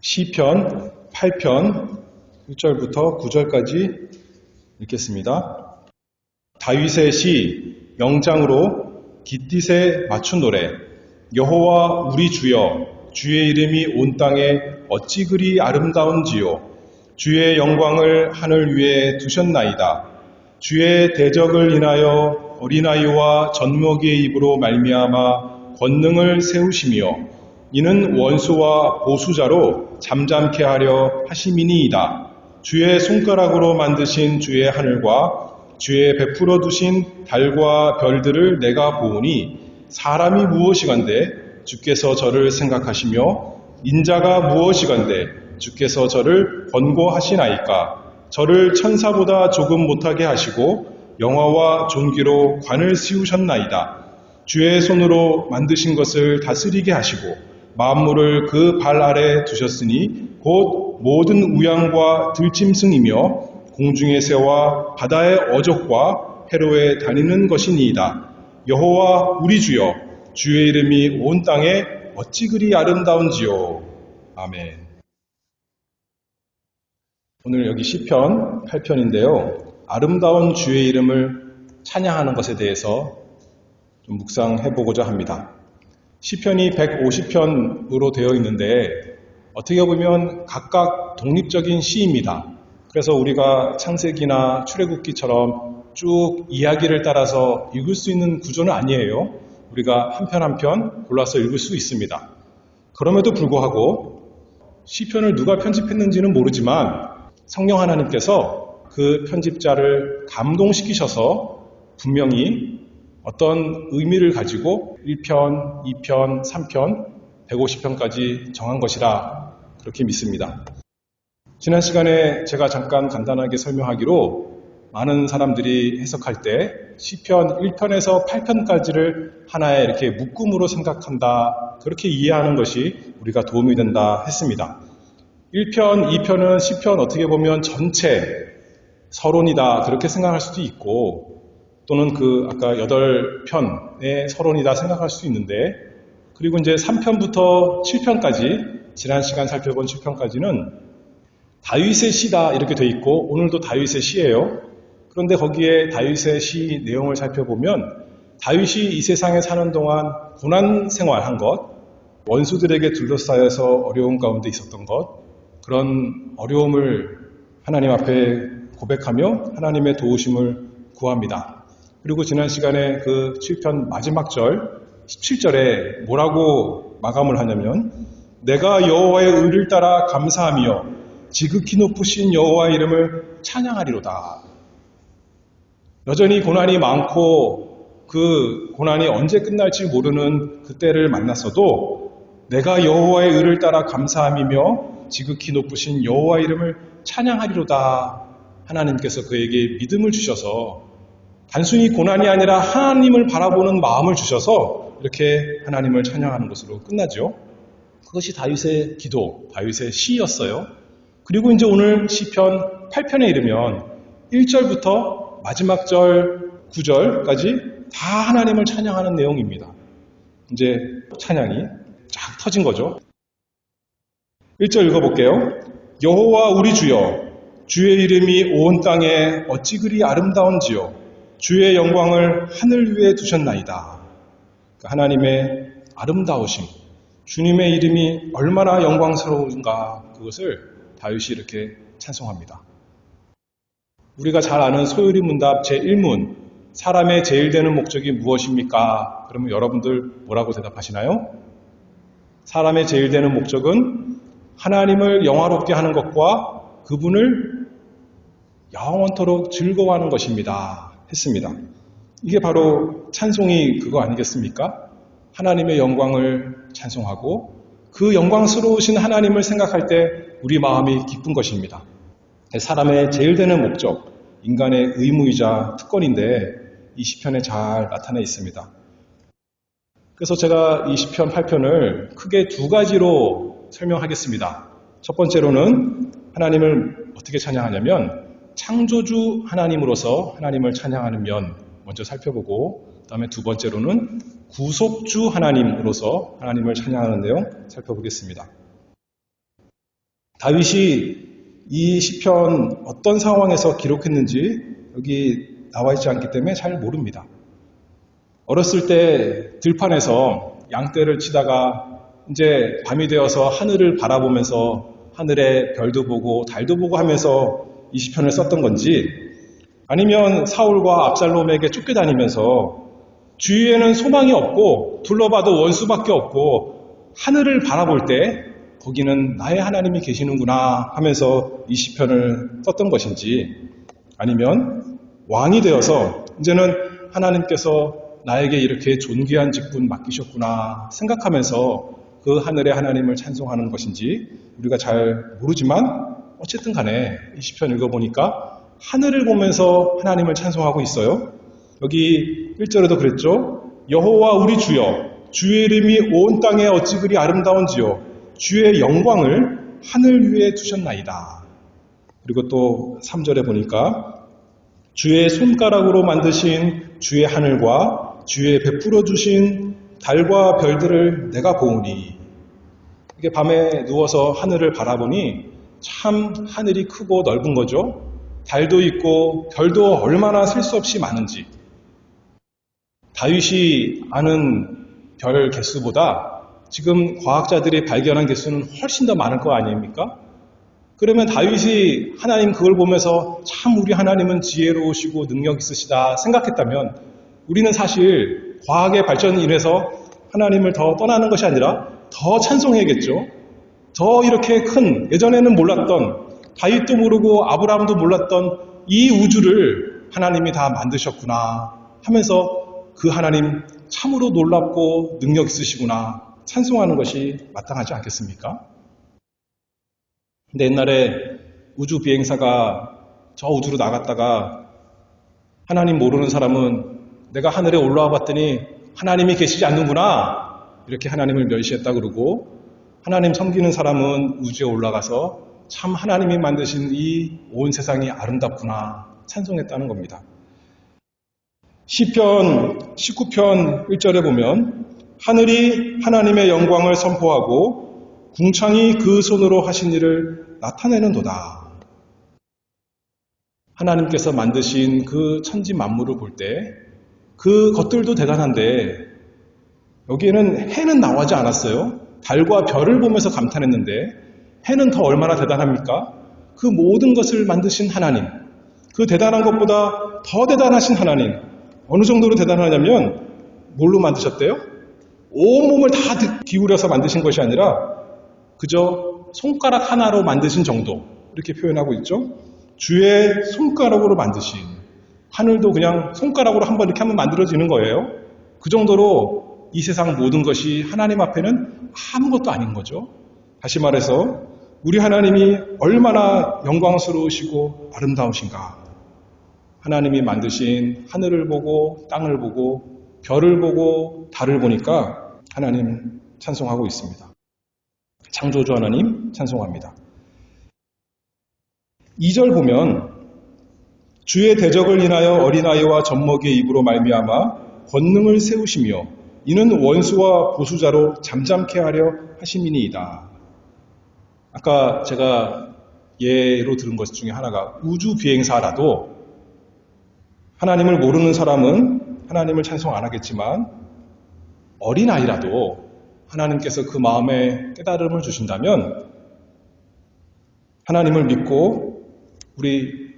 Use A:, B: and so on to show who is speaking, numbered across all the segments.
A: 시편 8편 1절부터 9절까지 읽겠습니다. 다윗의 시 명장으로 깃딧에 맞춘 노래. 여호와 우리 주여, 주의 이름이 온 땅에 어찌 그리 아름다운지요. 주의 영광을 하늘 위에 두셨나이다. 주의 대적을 인하여 어린아이와 젖먹이의 입으로 말미암아 권능을 세우시며 이는 원수와 보수자로 잠잠케 하려 하심이니이다. 주의 손가락으로 만드신 주의 하늘과 주의 베풀어 두신 달과 별들을 내가 보오니 사람이 무엇이건대 주께서 저를 생각하시며 인자가 무엇이건대 주께서 저를 권고하시나이까. 저를 천사보다 조금 못하게 하시고 영화와 존귀로 관을 씌우셨나이다. 주의 손으로 만드신 것을 다스리게 하시고 만물을 그 발 아래 두셨으니 곧 모든 우양과 들짐승이며 공중의 새와 바다의 어족과 해로에 다니는 것이니이다. 여호와 우리 주여, 주의 이름이 온 땅에 어찌 그리 아름다운지요. 아멘. 오늘 여기 시편 8편인데요. 아름다운 주의 이름을 찬양하는 것에 대해서 좀 묵상해보고자 합니다. 시편이 150편으로 되어 있는데 어떻게 보면 각각 독립적인 시입니다. 그래서 우리가 창세기나 출애굽기처럼 쭉 이야기를 따라서 읽을 수 있는 구조는 아니에요. 우리가 한 편 한 편 골라서 읽을 수 있습니다. 그럼에도 불구하고 시편을 누가 편집했는지는 모르지만 성령 하나님께서 그 편집자를 감동시키셔서 분명히 어떤 의미를 가지고 1편, 2편, 3편, 150편까지 정한 것이라 그렇게 믿습니다. 지난 시간에 제가 잠깐 간단하게 설명하기로 많은 사람들이 해석할 때 시편 1편에서 8편까지를 하나의 이렇게 묶음으로 생각한다, 그렇게 이해하는 것이 우리가 도움이 된다 했습니다. 1편, 2편은 시편 어떻게 보면 전체 서론이다 그렇게 생각할 수도 있고 또는 아까 8편의 서론이다 생각할 수 있는데 그리고 이제 3편부터 7편까지 지난 시간 살펴본 7편까지는 다윗의 시다 이렇게 돼 있고 오늘도 다윗의 시예요. 그런데 거기에 다윗의 시 내용을 살펴보면 다윗이 이 세상에 사는 동안 고난 생활한 것, 원수들에게 둘러싸여서 어려운 가운데 있었던 것, 그런 어려움을 하나님 앞에 고백하며 하나님의 도우심을 구합니다. 그리고 지난 시간에 그 7편 마지막 절 17절에 뭐라고 마감을 하냐면 내가 여호와의 의를 따라 감사하며 지극히 높으신 여호와의 이름을 찬양하리로다. 여전히 고난이 많고 그 고난이 언제 끝날지 모르는 그때를 만났어도 내가 여호와의 의를 따라 감사함이며 지극히 높으신 여호와의 이름을 찬양하리로다. 하나님께서 그에게 믿음을 주셔서 단순히 고난이 아니라 하나님을 바라보는 마음을 주셔서 이렇게 하나님을 찬양하는 것으로 끝나죠. 그것이 다윗의 기도, 다윗의 시였어요. 그리고 이제 오늘 시편 8편에 이르면 1절부터 마지막 절 9절까지 다 하나님을 찬양하는 내용입니다. 이제 찬양이 쫙 터진 거죠. 1절 읽어볼게요. 여호와 우리 주여, 주의 이름이 온 땅에 어찌 그리 아름다운지요. 주의 영광을 하늘 위에 두셨나이다. 하나님의 아름다우심, 주님의 이름이 얼마나 영광스러운가, 그것을 다윗이 이렇게 찬송합니다. 우리가 잘 아는 소요리 문답 제1문, 사람의 제일 되는 목적이 무엇입니까? 그러면 여러분들 뭐라고 대답하시나요? 사람의 제일 되는 목적은 하나님을 영화롭게 하는 것과 그분을 영원토록 즐거워하는 것입니다. 했습니다. 이게 바로 찬송이 그거 아니겠습니까? 하나님의 영광을 찬송하고 그 영광스러우신 하나님을 생각할 때 우리 마음이 기쁜 것입니다. 사람의 제일 되는 목적, 인간의 의무이자 특권인데 이 시편에 잘 나타나 있습니다. 그래서 제가 이 시편 8편을 크게 두 가지로 설명하겠습니다. 첫 번째로는 하나님을 어떻게 찬양하냐면 창조주 하나님으로서 하나님을 찬양하는 면 먼저 살펴보고 그 다음에 두 번째로는 구속주 하나님으로서 하나님을 찬양하는 내용 살펴보겠습니다. 다윗이 이 시편 어떤 상황에서 기록했는지 여기 나와 있지 않기 때문에 잘 모릅니다. 어렸을 때 들판에서 양떼를 치다가 이제 밤이 되어서 하늘을 바라보면서 하늘의 별도 보고 달도 보고 하면서 이 시편을 썼던 건지, 아니면 사울과 압살롬에게 쫓겨다니면서 주위에는 소망이 없고 둘러봐도 원수밖에 없고 하늘을 바라볼 때 거기는 나의 하나님이 계시는구나 하면서 이 시편을 썼던 것인지, 아니면 왕이 되어서 이제는 하나님께서 나에게 이렇게 존귀한 직분 맡기셨구나 생각하면서 그 하늘의 하나님을 찬송하는 것인지 우리가 잘 모르지만, 어쨌든 간에 이 시편 읽어보니까 하늘을 보면서 하나님을 찬송하고 있어요. 여기 1절에도 그랬죠. 여호와 우리 주여, 주의 이름이 온 땅에 어찌 그리 아름다운지요, 주의 영광을 하늘 위에 두셨나이다. 그리고 또 3절에 보니까 주의 손가락으로 만드신 주의 하늘과 주의 베풀어 주신 달과 별들을 내가 보으니, 이게 밤에 누워서 하늘을 바라보니 참 하늘이 크고 넓은 거죠. 달도 있고 별도 얼마나 셀 수 없이 많은지. 다윗이 아는 별 개수보다 지금 과학자들이 발견한 개수는 훨씬 더 많을 거 아닙니까? 그러면 다윗이 하나님 그걸 보면서 참 우리 하나님은 지혜로우시고 능력 있으시다 생각했다면, 우리는 사실 과학의 발전에 인해서 하나님을 더 떠나는 것이 아니라 더 찬송해야겠죠. 더 이렇게 큰, 예전에는 몰랐던, 다윗도 모르고 아브라함도 몰랐던 이 우주를 하나님이 다 만드셨구나 하면서 그 하나님 참으로 놀랍고 능력 있으시구나 찬송하는 것이 마땅하지 않겠습니까? 근데 옛날에 우주 비행사가 저 우주로 나갔다가 하나님 모르는 사람은 내가 하늘에 올라와 봤더니 하나님이 계시지 않는구나 이렇게 하나님을 멸시했다 그러고, 하나님 섬기는 사람은 우주에 올라가서 참 하나님이 만드신 이 온 세상이 아름답구나 찬송했다는 겁니다. 시편 19편 1절에 보면 하늘이 하나님의 영광을 선포하고 궁창이 그 손으로 하신 일을 나타내는도다. 하나님께서 만드신 그 천지 만물을 볼 때 그 것들도 대단한데, 여기에는 해는 나오지 않았어요. 달과 별을 보면서 감탄했는데 해는 더 얼마나 대단합니까? 그 모든 것을 만드신 하나님, 그 대단한 것보다 더 대단하신 하나님, 어느 정도로 대단하냐면 뭘로 만드셨대요? 온몸을 다 기울여서 만드신 것이 아니라 그저 손가락 하나로 만드신 정도, 이렇게 표현하고 있죠. 주의 손가락으로 만드신, 하늘도 그냥 손가락으로 한번 이렇게 하면 만들어지는 거예요. 그 정도로 이 세상 모든 것이 하나님 앞에는 아무것도 아닌 거죠. 다시 말해서 우리 하나님이 얼마나 영광스러우시고 아름다우신가. 하나님이 만드신 하늘을 보고 땅을 보고 별을 보고 달을 보니까 하나님 찬송하고 있습니다. 창조주 하나님 찬송합니다. 2절 보면 주의 대적을 인하여 어린아이와 젖먹이의 입으로 말미암아 권능을 세우시며 이는 원수와 보수자로 잠잠케 하려 하심이니이다. 아까 제가 예로 들은 것 중에 하나가 우주 비행사라도 하나님을 모르는 사람은 하나님을 찬송 안 하겠지만, 어린아이라도 하나님께서 그 마음에 깨달음을 주신다면 하나님을 믿고, 우리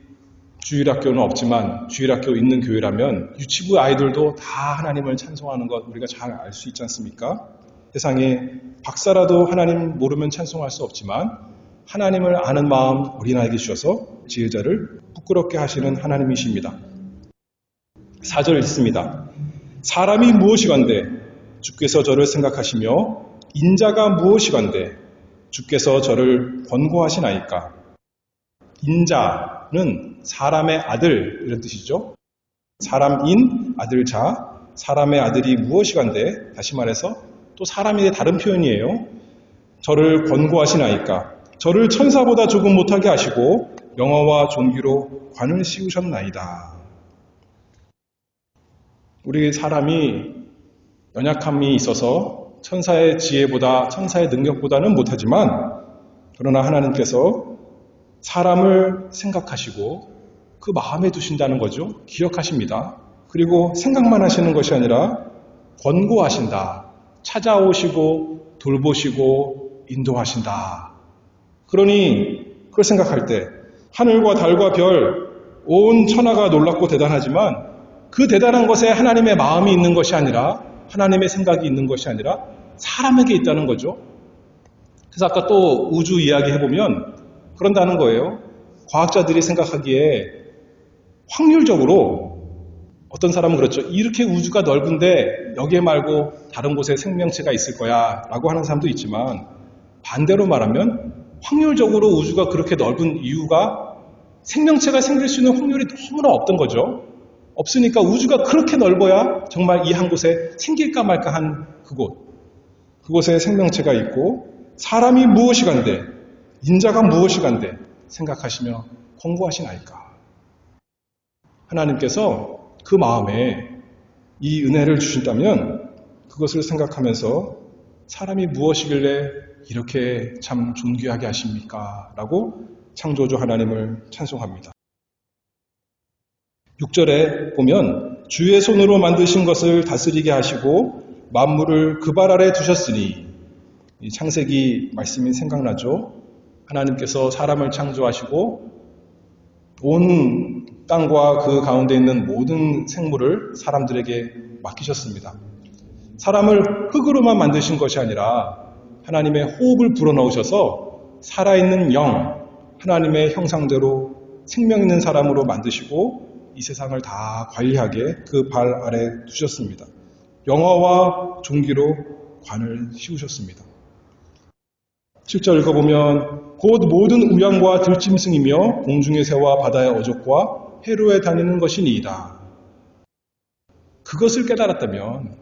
A: 주일학교는 없지만 주일학교 있는 교회라면 유치부 아이들도 다 하나님을 찬송하는 것 우리가 잘 알 수 있지 않습니까? 세상에 박사라도 하나님 모르면 찬송할 수 없지만 하나님을 아는 마음 어린아이에게 주셔서 지혜자를 부끄럽게 하시는 하나님이십니다. 4절 읽습니다. 사람이 무엇이건대 주께서 저를 생각하시며 인자가 무엇이건대 주께서 저를 권고하시나이까. 인자는 사람의 아들 이런 뜻이죠. 사람인 아들자, 사람의 아들이 무엇이건대, 다시 말해서 또 사람이 다른 표현이에요. 저를 권고하시나이까. 저를 천사보다 조금 못하게 하시고 영화와 존귀로 관을 씌우셨나이다. 우리 사람이 연약함이 있어서 천사의 지혜보다, 천사의 능력보다는 못하지만 그러나 하나님께서 사람을 생각하시고 그 마음에 두신다는 거죠. 기억하십니다. 그리고 생각만 하시는 것이 아니라 권고하신다. 찾아오시고 돌보시고 인도하신다. 그러니 그걸 생각할 때 하늘과 달과 별, 온 천하가 놀랍고 대단하지만 그 대단한 것에 하나님의 마음이 있는 것이 아니라 하나님의 생각이 있는 것이 아니라 사람에게 있다는 거죠. 그래서 아까 또 우주 이야기 해보면 그런다는 거예요. 과학자들이 생각하기에 확률적으로 어떤 사람은 그렇죠. 이렇게 우주가 넓은데 여기에 말고 다른 곳에 생명체가 있을 거야 라고 하는 사람도 있지만 반대로 말하면 확률적으로 우주가 그렇게 넓은 이유가 생명체가 생길 수 있는 확률이 너무나 없던 거죠. 없으니까 우주가 그렇게 넓어야 정말 이 한 곳에 생길까 말까 한 그곳에 생명체가 있고 사람이 무엇이간데 인자가 무엇이간데 생각하시며 권고하시나이까. 하나님께서 그 마음에 이 은혜를 주신다면 그것을 생각하면서 사람이 무엇이길래 이렇게 참 존귀하게 하십니까? 라고 창조주 하나님을 찬송합니다. 6절에 보면 주의 손으로 만드신 것을 다스리게 하시고 만물을 그 발 아래 두셨으니 이 창세기 말씀이 생각나죠. 하나님께서 사람을 창조하시고 온 땅과 그 가운데 있는 모든 생물을 사람들에게 맡기셨습니다. 사람을 흙으로만 만드신 것이 아니라 하나님의 호흡을 불어넣으셔서 살아있는 영, 하나님의 형상대로 생명 있는 사람으로 만드시고 이 세상을 다 관리하게 그 발 아래 두셨습니다. 영화와 종기로 관을 씌우셨습니다. 7절 읽어보면 곧 모든 우양과 들짐승이며 공중의 새와 바다의 어족과 해로에 다니는 것이니이다. 그것을 깨달았다면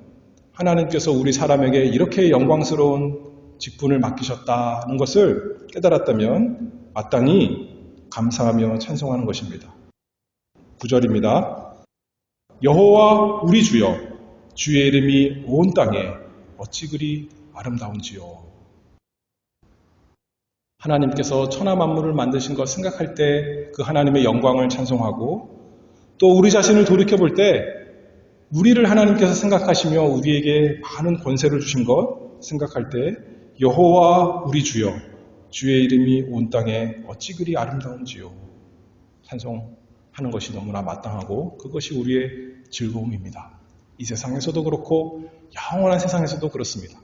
A: 하나님께서 우리 사람에게 이렇게 영광스러운 직분을 맡기셨다는 것을 깨달았다면 마땅히 감사하며 찬송하는 것입니다. 9절입니다. 여호와 우리 주여 주의 이름이 온 땅에 어찌 그리 아름다운지요. 하나님께서 천하 만물을 만드신 것 생각할 때 그 하나님의 영광을 찬송하고 또 우리 자신을 돌이켜볼 때 우리를 하나님께서 생각하시며 우리에게 많은 권세를 주신 것 생각할 때 여호와 우리 주여 주의 이름이 온 땅에 어찌 그리 아름다운지요. 찬송하는 것이 너무나 마땅하고 그것이 우리의 즐거움입니다. 이 세상에서도 그렇고 영원한 세상에서도 그렇습니다.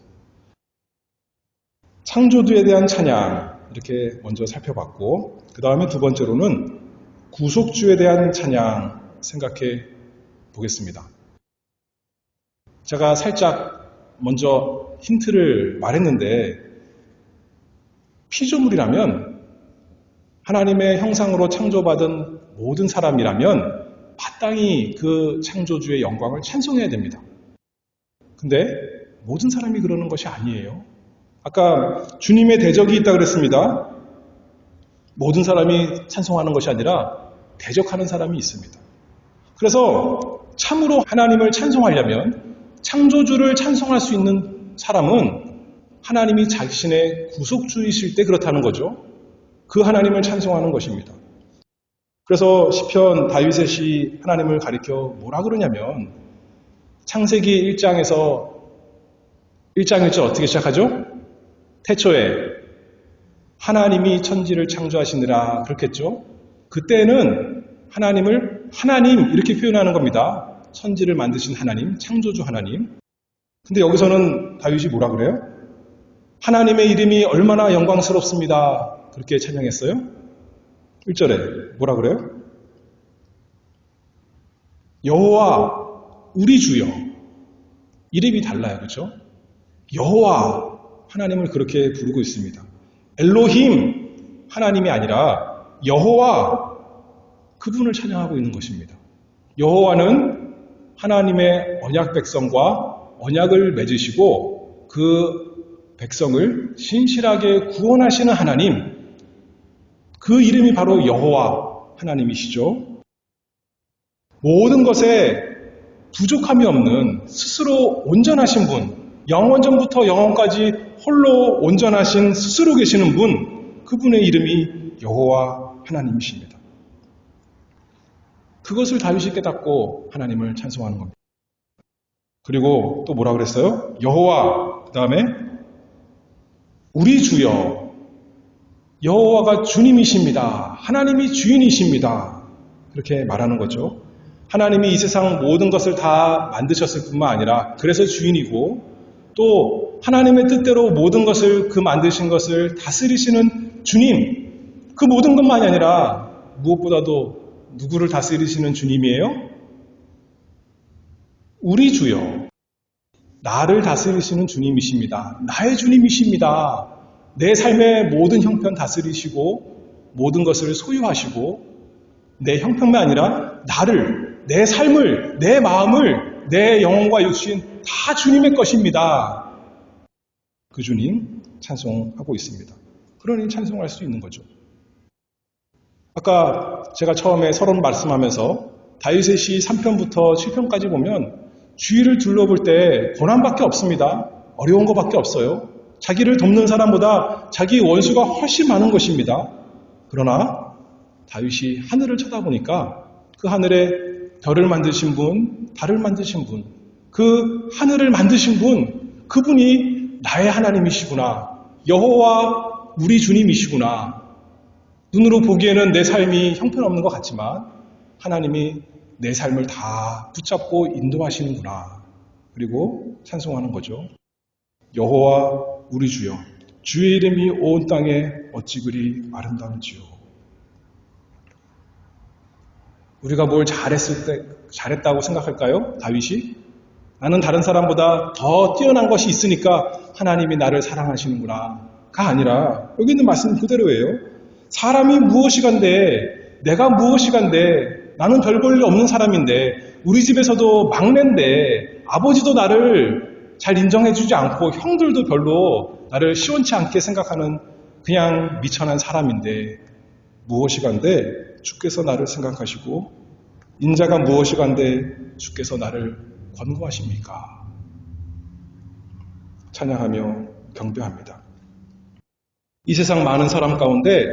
A: 창조주에 대한 찬양 이렇게 먼저 살펴봤고 그 다음에 두 번째로는 구속주에 대한 찬양 생각해 보겠습니다. 제가 살짝 먼저 힌트를 말했는데 피조물이라면 하나님의 형상으로 창조받은 모든 사람이라면 마땅히 그 창조주의 영광을 찬송해야 됩니다. 근데 모든 사람이 그러는 것이 아니에요. 아까 주님의 대적이 있다고 그랬습니다. 모든 사람이 찬송하는 것이 아니라 대적하는 사람이 있습니다. 그래서 참으로 하나님을 찬송하려면 창조주를 찬송할 수 있는 사람은 하나님이 자신의 구속주이실 때 그렇다는 거죠. 그 하나님을 찬송하는 것입니다. 그래서 시편 다윗의 시 하나님을 가리켜 뭐라 그러냐면 창세기 1장에서 1장 1절 어떻게 시작하죠? 태초에 하나님이 천지를 창조하시느라 그렇겠죠. 그때는 하나님을 하나님 이렇게 표현하는 겁니다. 천지를 만드신 하나님, 창조주 하나님. 근데 여기서는 다윗이 뭐라 그래요? 하나님의 이름이 얼마나 영광스럽습니다. 그렇게 찬양했어요. 1절에 뭐라 그래요? 여호와 우리 주여. 이름이 달라요. 그렇죠? 여호와 하나님을 그렇게 부르고 있습니다. 엘로힘 하나님이 아니라 여호와 그분을 찬양하고 있는 것입니다. 여호와는 하나님의 언약 백성과 언약을 맺으시고 그 백성을 신실하게 구원하시는 하나님, 그 이름이 바로 여호와 하나님이시죠. 모든 것에 부족함이 없는 스스로 온전하신 분, 영원전부터 영원까지 홀로 온전하신 스스로 계시는 분, 그분의 이름이 여호와 하나님이십니다. 그것을 다윗이 깨닫고 하나님을 찬송하는 겁니다. 그리고 또 뭐라 그랬어요? 여호와, 그 다음에 우리 주여, 여호와가 주님이십니다. 하나님이 주인이십니다. 그렇게 말하는 거죠. 하나님이 이 세상 모든 것을 다 만드셨을 뿐만 아니라 그래서 주인이고, 또 하나님의 뜻대로 모든 것을, 그 만드신 것을 다스리시는 주님, 그 모든 것만이 아니라 무엇보다도 누구를 다스리시는 주님이에요? 우리 주여, 나를 다스리시는 주님이십니다. 나의 주님이십니다. 내 삶의 모든 형편 다스리시고 모든 것을 소유하시고, 내 형편만 아니라 나를, 내 삶을, 내 마음을, 내 영혼과 육신 다 주님의 것입니다. 그 주님 찬송하고 있습니다. 그러니 찬송할 수 있는 거죠. 아까 제가 처음에 서론 말씀하면서 다윗의 시 3편부터 7편까지 보면 주위를 둘러볼 때 고난밖에 없습니다. 어려운 것밖에 없어요. 자기를 돕는 사람보다 자기 원수가 훨씬 많은 것입니다. 그러나 다윗이 하늘을 쳐다보니까 그 하늘에 별을 만드신 분, 달을 만드신 분, 그 하늘을 만드신 분, 그분이 나의 하나님이시구나. 여호와 우리 주님이시구나. 눈으로 보기에는 내 삶이 형편없는 것 같지만 하나님이 내 삶을 다 붙잡고 인도하시는구나. 그리고 찬송하는 거죠. 여호와 우리 주여, 주의 이름이 온 땅에 어찌 그리 아름다운지요. 우리가 뭘 잘했다고 생각할까요? 다윗이? 나는 다른 사람보다 더 뛰어난 것이 있으니까 하나님이 나를 사랑하시는구나. 가 아니라 여기 있는 말씀 그대로예요. 사람이 무엇이간데, 내가 무엇이간데, 나는 별 볼 일 없는 사람인데, 우리 집에서도 막내인데, 아버지도 나를 잘 인정해주지 않고 형들도 별로 나를 시원치 않게 생각하는 그냥 미천한 사람인데, 무엇이간데 주께서 나를 생각하시고 인자가 무엇이간데 주께서 나를 권고하십니까? 찬양하며 경배합니다. 이 세상 많은 사람 가운데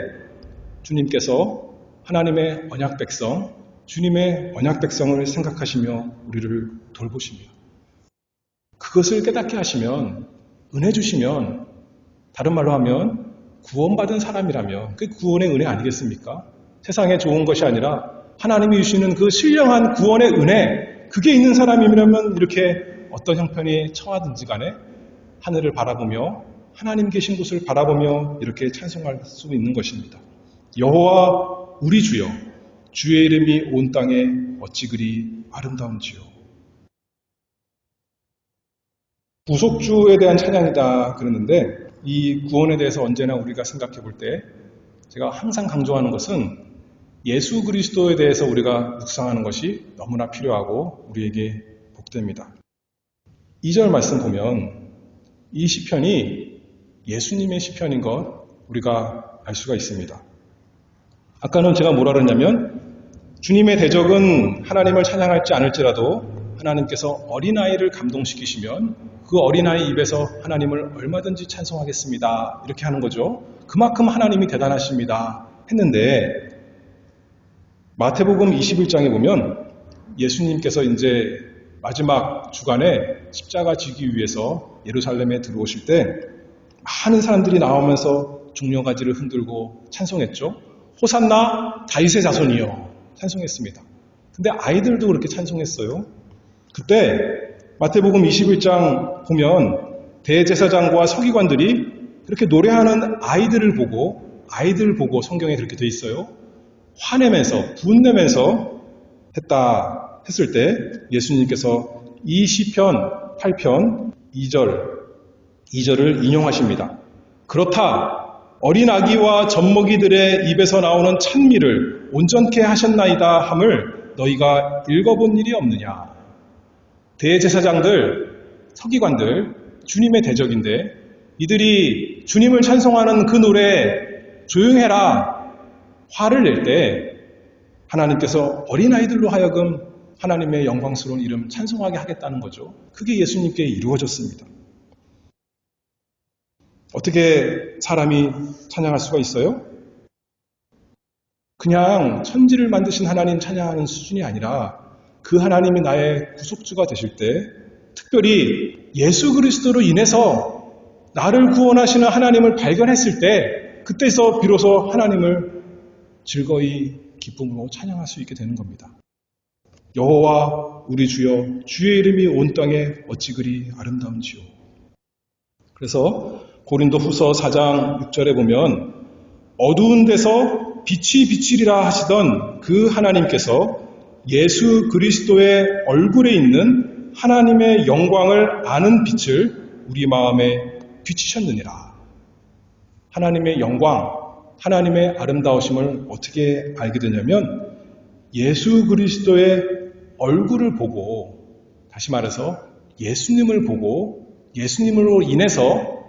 A: 주님께서 하나님의 언약 백성, 주님의 언약 백성을 생각하시며 우리를 돌보십니다. 그것을 깨닫게 하시면, 은혜 주시면, 다른 말로 하면 구원받은 사람이라면 그 구원의 은혜 아니겠습니까? 세상에 좋은 것이 아니라 하나님이 주시는 그 신령한 구원의 은혜, 그게 있는 사람이라면 이렇게 어떤 형편이 처하든지 간에 하늘을 바라보며 하나님 계신 곳을 바라보며 이렇게 찬송할 수 있는 것입니다. 여호와 우리 주여, 주의 이름이 온 땅에 어찌 그리 아름다운지요. 구속주에 대한 찬양이다 그러는데, 이 구원에 대해서 언제나 우리가 생각해 볼 때 제가 항상 강조하는 것은 예수 그리스도에 대해서 우리가 묵상하는 것이 너무나 필요하고 우리에게 복됩니다. 2절 말씀 보면 이 시편이 예수님의 시편인 것 우리가 알 수가 있습니다. 아까는 제가 뭐라 그랬냐면, 주님의 대적은 하나님을 찬양할지 않을지라도 하나님께서 어린아이를 감동시키시면 그 어린아이 입에서 하나님을 얼마든지 찬송하겠습니다. 이렇게 하는 거죠. 그만큼 하나님이 대단하십니다. 했는데 마태복음 21장에 보면 예수님께서 이제 마지막 주간에 십자가 지기 위해서 예루살렘에 들어오실 때 많은 사람들이 나오면서 종려가지를 흔들고 찬송했죠. 호산나 다윗의 자손이여 찬송했습니다. 근데 아이들도 그렇게 찬송했어요. 그때 마태복음 21장 보면 대제사장과 서기관들이 그렇게 노래하는 아이들을 보고 성경에 그렇게 돼 있어요. 화내면서 분내면서 했을 때 예수님께서 이 시편 8편 2절을 인용하십니다. 그렇다 어린 아기와 젖먹이들의 입에서 나오는 찬미를 온전케 하셨나이다 함을 너희가 읽어본 일이 없느냐. 대제사장들, 서기관들, 주님의 대적인데 이들이 주님을 찬송하는 그 노래 조용해라 화를 낼 때 하나님께서 어린아이들로 하여금 하나님의 영광스러운 이름 찬송하게 하겠다는 거죠. 그게 예수님께 이루어졌습니다. 어떻게 사람이 찬양할 수가 있어요? 그냥 천지를 만드신 하나님 찬양하는 수준이 아니라 그 하나님이 나의 구속주가 되실 때 특별히 예수 그리스도로 인해서 나를 구원하시는 하나님을 발견했을 때 그때서 비로소 하나님을 즐거이 기쁨으로 찬양할 수 있게 되는 겁니다. 여호와 우리 주여 주의 이름이 온 땅에 어찌 그리 아름다운지요. 그래서 고린도 후서 4장 6절에 보면 어두운 데서 빛이 비치리라 하시던 그 하나님께서 예수 그리스도의 얼굴에 있는 하나님의 영광을 아는 빛을 우리 마음에 비치셨느니라. 하나님의 영광, 하나님의 아름다우심을 어떻게 알게 되냐면 예수 그리스도의 얼굴을 보고, 다시 말해서 예수님을 보고 예수님으로 인해서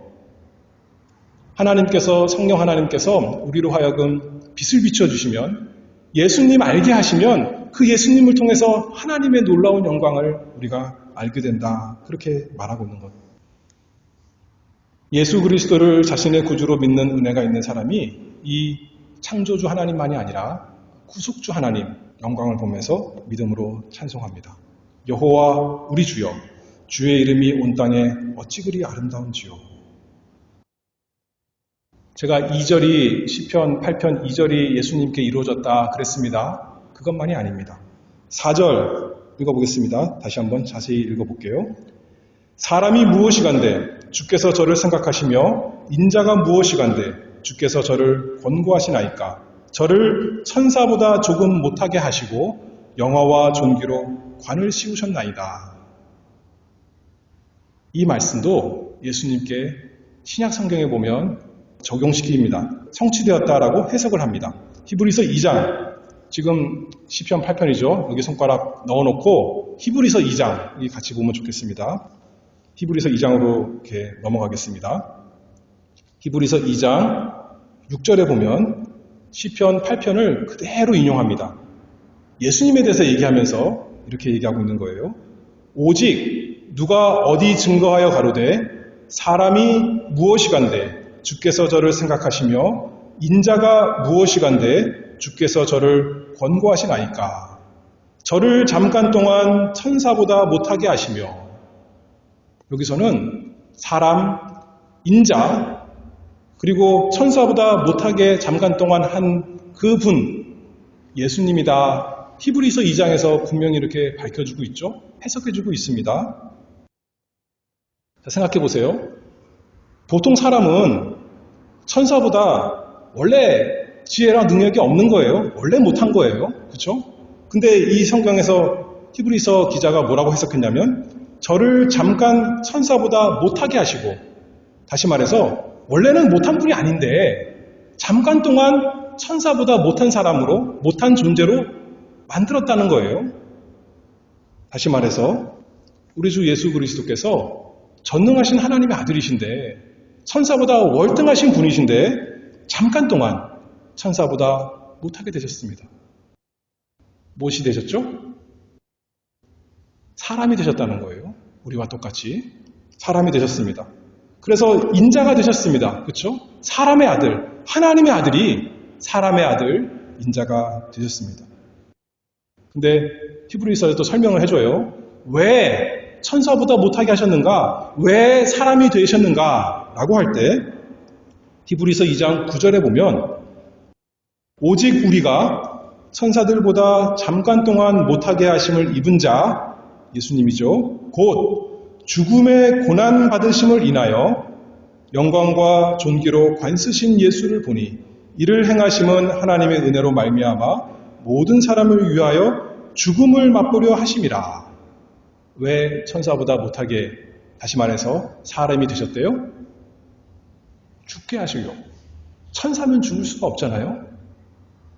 A: 하나님께서, 성령 하나님께서 우리로 하여금 빛을 비춰주시면 예수님 알게 하시면 그 예수님을 통해서 하나님의 놀라운 영광을 우리가 알게 된다. 그렇게 말하고 있는 것. 예수 그리스도를 자신의 구주로 믿는 은혜가 있는 사람이 이 창조주 하나님만이 아니라 구속주 하나님 영광을 보면서 믿음으로 찬송합니다. 여호와 우리 주여 주의 이름이 온 땅에 어찌 그리 아름다운지요. 제가 2절이 시편 8편 2절이 예수님께 이루어졌다 그랬습니다. 그것만이 아닙니다. 4절 읽어보겠습니다. 다시 한번 자세히 읽어볼게요. 사람이 무엇이간데 주께서 저를 생각하시며 인자가 무엇이간데 주께서 저를 권고하시나이까. 저를 천사보다 조금 못하게 하시고 영화와 존귀로 관을 씌우셨나이다. 이 말씀도 예수님께 신약 성경에 보면 적용시킵니다. 성취되었다라고 해석을 합니다. 히브리서 2장, 지금 시편 8편이죠. 여기 손가락 넣어놓고 히브리서 2장 여기 같이 보면 좋겠습니다. 히브리서 2장으로 이렇게 넘어가겠습니다. 히브리서 2장 6절에 보면 시편 8편을 그대로 인용합니다. 예수님에 대해서 얘기하면서 이렇게 얘기하고 있는 거예요. 오직 누가 어디 증거하여 가로되 사람이 무엇이간데 주께서 저를 생각하시며 인자가 무엇이간데 주께서 저를 권고하시나이까. 저를 잠깐 동안 천사보다 못하게 하시며, 여기서는 사람, 인자, 그리고 천사보다 못하게 잠깐 동안 한 그분 예수님이다. 히브리서 2장에서 분명히 이렇게 밝혀주고 있죠. 해석해주고 있습니다. 자, 생각해 보세요. 보통 사람은 천사보다 원래 지혜랑 능력이 없는 거예요. 원래 못한 거예요. 그렇죠? 근데 이 성경에서 히브리서 기자가 뭐라고 해석했냐면 저를 잠깐 천사보다 못하게 하시고, 다시 말해서 원래는 못한 분이 아닌데 잠깐 동안 천사보다 못한 사람으로, 못한 존재로 만들었다는 거예요. 다시 말해서 우리 주 예수 그리스도께서 전능하신 하나님의 아들이신데 천사보다 월등하신 분이신데 잠깐 동안 천사보다 못하게 되셨습니다. 무엇이 되셨죠? 사람이 되셨다는 거예요. 우리와 똑같이 사람이 되셨습니다. 그래서 인자가 되셨습니다. 그렇죠? 사람의 아들, 하나님의 아들이 사람의 아들, 인자가 되셨습니다. 근데 히브리서에도 설명을 해줘요. 왜 천사보다 못하게 하셨는가? 왜 사람이 되셨는가? 라고 할 때 히브리서 2장 9절에 보면 오직 우리가 천사들보다 잠깐 동안 못하게 하심을 입은 자, 예수님이죠. 곧 죽음의 고난 받으심을 인하여 영광과 존귀로 관쓰신 예수를 보니 이를 행하심은 하나님의 은혜로 말미암아 모든 사람을 위하여 죽음을 맛보려 하심이라. 왜 천사보다 못하게, 다시 말해서 사람이 되셨대요? 죽게 하시려고. 천사면 죽을 수가 없잖아요.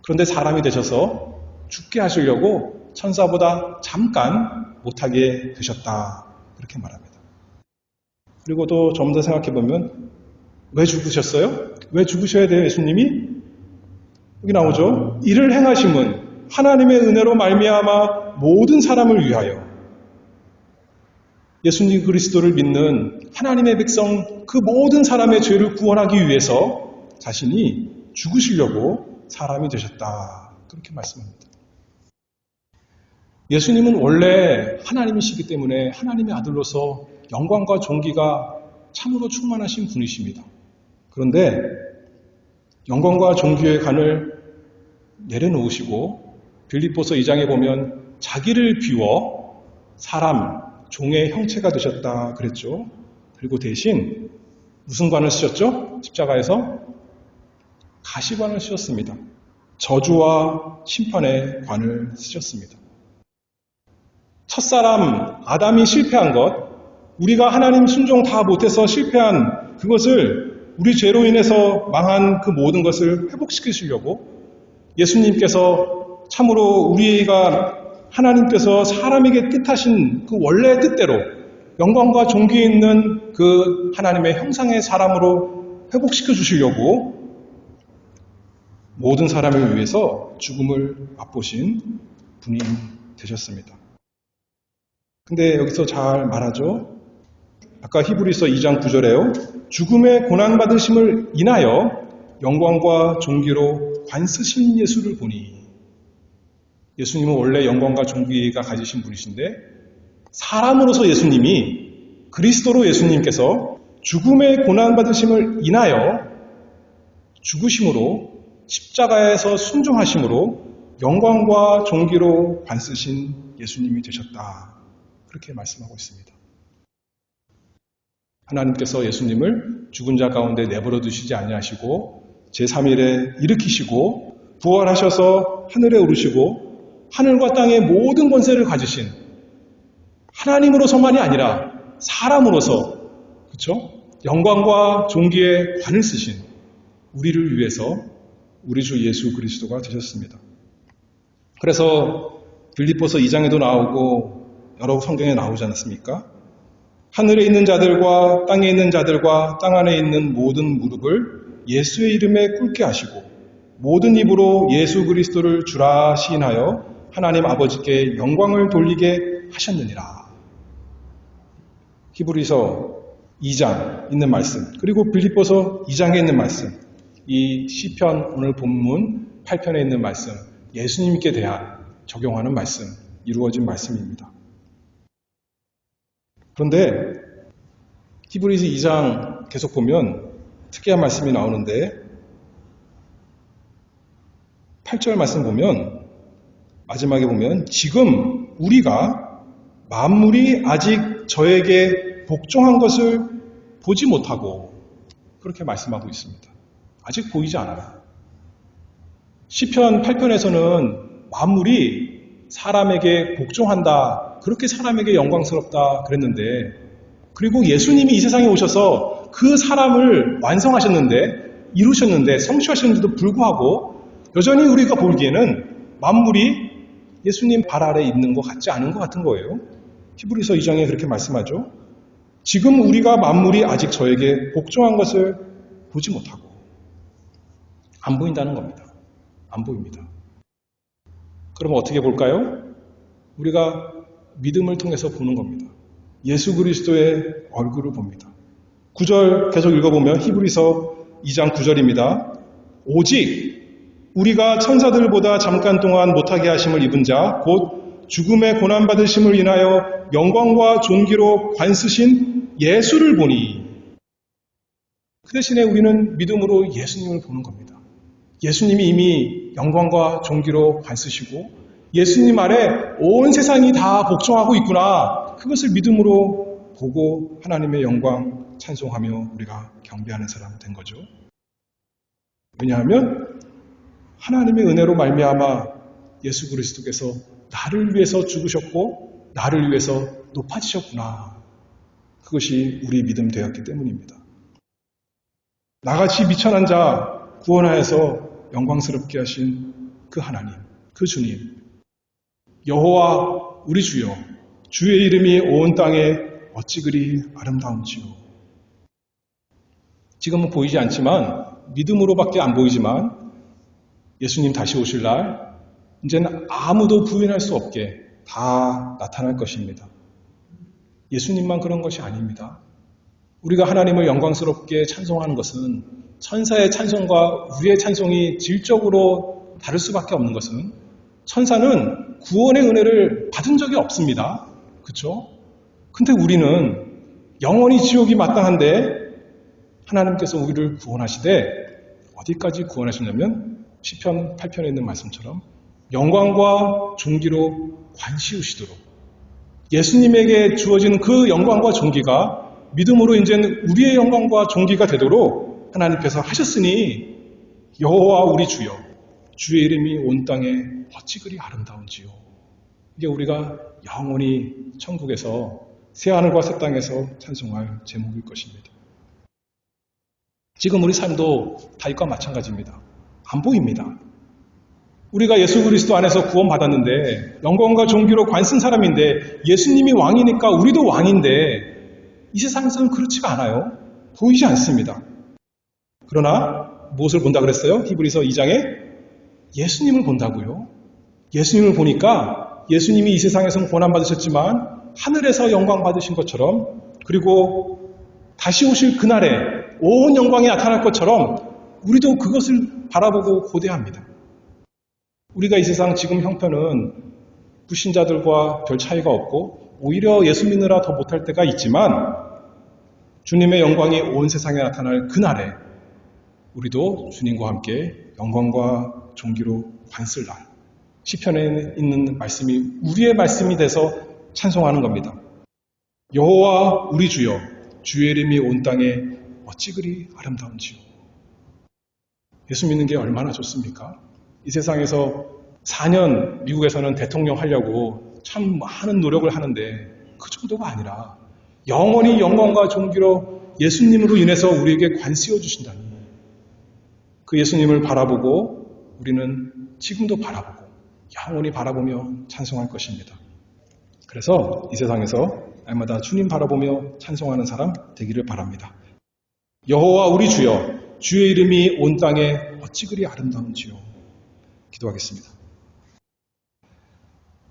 A: 그런데 사람이 되셔서 죽게 하시려고 천사보다 잠깐 못하게 되셨다. 그렇게 말합니다. 그리고 또 좀 더 생각해보면 왜 죽으셨어요? 왜 죽으셔야 돼요, 예수님이? 여기 나오죠. 이를 행하심은 하나님의 은혜로 말미암아 모든 사람을 위하여. 예수님 그리스도를 믿는 하나님의 백성 그 모든 사람의 죄를 구원하기 위해서 자신이 죽으시려고 사람이 되셨다. 그렇게 말씀합니다. 예수님은 원래 하나님이시기 때문에 하나님의 아들로서 영광과 존귀가 참으로 충만하신 분이십니다. 그런데 영광과 존귀의 간을 내려놓으시고 빌립보서 2장에 보면 자기를 비워 사람, 종의 형체가 되셨다 그랬죠. 그리고 대신 무슨 관을 쓰셨죠? 십자가에서 가시관을 쓰셨습니다. 저주와 심판의 관을 쓰셨습니다. 첫사람 아담이 실패한 것, 우리가 하나님 순종 다 못해서 실패한 그것을 우리 죄로 인해서 망한 그 모든 것을 회복시키시려고 예수님께서 참으로 우리가 하나님께서 사람에게 뜻하신 그 원래의 뜻대로 영광과 존귀 있는 그 하나님의 형상의 사람으로 회복시켜 주시려고 모든 사람을 위해서 죽음을 맛보신 분이 되셨습니다. 근데 여기서 잘 말하죠. 아까 히브리서 2장 9절에요. 죽음의 고난받으심을 인하여 영광과 존귀로 관쓰신 예수를 보니, 예수님은 원래 영광과 존귀가 가지신 분이신데 사람으로서 예수님이, 그리스도로 예수님께서 죽음의 고난받으심을 인하여 죽으심으로 십자가에서 순종하심으로 영광과 존귀로 관쓰신 예수님이 되셨다. 그렇게 말씀하고 있습니다. 하나님께서 예수님을 죽은 자 가운데 내버려 두시지 아니하시고 제3일에 일으키시고 부활하셔서 하늘에 오르시고 하늘과 땅의 모든 권세를 가지신 하나님으로서만이 아니라 사람으로서, 그렇죠? 영광과 존귀의 관을 쓰신 우리를 위해서 우리 주 예수 그리스도가 되셨습니다. 그래서 빌립보서 2장에도 나오고 여러 성경에 나오지 않았습니까? 하늘에 있는 자들과 땅에 있는 자들과 땅 안에 있는 모든 무릎을 예수의 이름에 꿇게 하시고 모든 입으로 예수 그리스도를 주라 시인하여 하나님 아버지께 영광을 돌리게 하셨느니라. 히브리서 2장 있는 말씀, 그리고 빌립보서 2장에 있는 말씀, 이 시편 오늘 본문 8편에 있는 말씀, 예수님께 대한 적용하는 말씀, 이루어진 말씀입니다. 그런데 히브리서 2장 계속 보면 특이한 말씀이 나오는데 8절 말씀 보면 마지막에 보면 지금 우리가 만물이 아직 저에게 복종한 것을 보지 못하고, 그렇게 말씀하고 있습니다. 아직 보이지 않아요. 시편 8편에서는 만물이 사람에게 복종한다, 그렇게 사람에게 영광스럽다 그랬는데, 그리고 예수님이 이 세상에 오셔서 그 사람을 완성하셨는데, 이루셨는데, 성취하셨는데도 불구하고 여전히 우리가 보기에는 만물이 예수님 발 아래에 있는 것 같지 않은 것 같은 거예요. 히브리서 2장에 그렇게 말씀하죠. 지금 우리가 만물이 아직 저에게 복종한 것을 보지 못하고, 안 보인다는 겁니다. 안 보입니다. 그럼 어떻게 볼까요? 우리가 믿음을 통해서 보는 겁니다. 예수 그리스도의 얼굴을 봅니다. 9절 계속 읽어보면 히브리서 2장 9절입니다. 오직 우리가 천사들보다 잠깐 동안 못하게 하심을 입은 자, 곧 죽음의 고난받으심을 인하여 영광과 존귀로 관쓰신 예수를 보니, 그 대신에 우리는 믿음으로 예수님을 보는 겁니다. 예수님이 이미 영광과 존귀로 관쓰시고 예수님 아래 온 세상이 다 복종하고 있구나, 그것을 믿음으로 보고 하나님의 영광 찬송하며 우리가 경배하는 사람 된 거죠. 왜냐하면 하나님의 은혜로 말미암아 예수 그리스도께서 나를 위해서 죽으셨고 나를 위해서 높아지셨구나, 그것이 우리 믿음 되었기 때문입니다. 나같이 미천한 자 구원하여서 영광스럽게 하신 그 하나님, 그 주님, 여호와 우리 주여, 주의 이름이 온 땅에 어찌 그리 아름다운지요. 지금은 보이지 않지만, 믿음으로밖에 안 보이지만 예수님 다시 오실 날 이제는 아무도 부인할 수 없게 다 나타날 것입니다. 예수님만 그런 것이 아닙니다. 우리가 하나님을 영광스럽게 찬송하는 것은 천사의 찬송과 우리의 찬송이 질적으로 다를 수밖에 없는 것은 천사는 구원의 은혜를 받은 적이 없습니다. 그렇죠? 근데 우리는 영원히 지옥이 마땅한데 하나님께서 우리를 구원하시되 어디까지 구원하시냐면 시편 8편에 있는 말씀처럼 영광과 존귀로 관시우시도록 예수님에게 주어진 그 영광과 존귀가 믿음으로 이제는 우리의 영광과 존귀가 되도록 하나님께서 하셨으니 여호와 우리 주여 주의 이름이 온 땅에 어찌 그리 아름다운지요. 이게 우리가 영원히 천국에서 새하늘과 새 땅에서 찬송할 제목일 것입니다. 지금 우리 삶도 다윗과 마찬가지입니다. 안 보입니다. 우리가 예수 그리스도 안에서 구원받았는데 영광과 존귀로 관쓴 사람인데 예수님이 왕이니까 우리도 왕인데 이 세상에서는 그렇지가 않아요. 보이지 않습니다. 그러나 무엇을 본다 그랬어요? 히브리서 2장에 예수님을 본다고요. 예수님을 보니까 예수님이 이 세상에서는 고난받으셨지만 하늘에서 영광 받으신 것처럼 그리고 다시 오실 그날에 온 영광이 나타날 것처럼 우리도 그것을 바라보고 고대합니다. 우리가 이 세상 지금 형편은 불신자들과 별 차이가 없고 오히려 예수 믿느라 더 못할 때가 있지만 주님의 영광이 온 세상에 나타날 그날에 우리도 주님과 함께 영광과 존귀로 관쓸 날 시편에 있는 말씀이 우리의 말씀이 돼서 찬송하는 겁니다. 여호와 우리 주여 주의 이름이 온 땅에 어찌 그리 아름다운지요. 예수 믿는 게 얼마나 좋습니까? 이 세상에서 4년 미국에서는 대통령 하려고 참 많은 노력을 하는데 그 정도가 아니라 영원히 영광과 존귀로 예수님으로 인해서 우리에게 관씌워 주신다니 그 예수님을 바라보고 우리는 지금도 바라보고 영원히 바라보며 찬송할 것입니다. 그래서 이 세상에서 날마다 주님 바라보며 찬송하는 사람 되기를 바랍니다. 여호와 우리 주여 주의 이름이 온 땅에 어찌 그리 아름다운지요. 기도하겠습니다.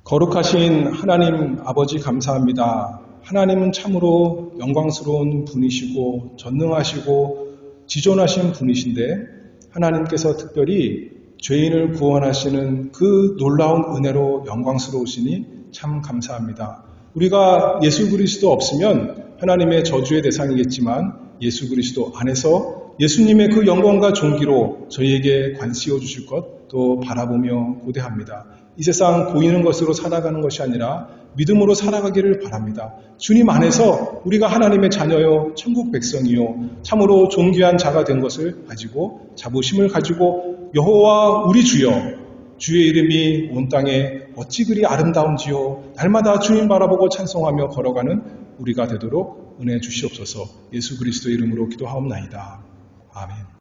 A: 거룩하신 하나님 아버지 감사합니다. 하나님은 참으로 영광스러운 분이시고 전능하시고 지존하신 분이신데 하나님께서 특별히 죄인을 구원하시는 그 놀라운 은혜로 영광스러우시니 참 감사합니다. 우리가 예수 그리스도 없으면 하나님의 저주의 대상이겠지만 예수 그리스도 안에서 예수님의 그 영광과 존귀로 저희에게 관씌워 주실 것 또 바라보며 고대합니다. 이 세상 보이는 것으로 살아가는 것이 아니라 믿음으로 살아가기를 바랍니다. 주님 안에서 우리가 하나님의 자녀요 천국 백성이요 참으로 존귀한 자가 된 것을 가지고 자부심을 가지고 여호와 우리 주여 주의 이름이 온 땅에 어찌 그리 아름다운지요 날마다 주님 바라보고 찬송하며 걸어가는 우리가 되도록 은혜 주시옵소서. 예수 그리스도 이름으로 기도하옵나이다. 아멘.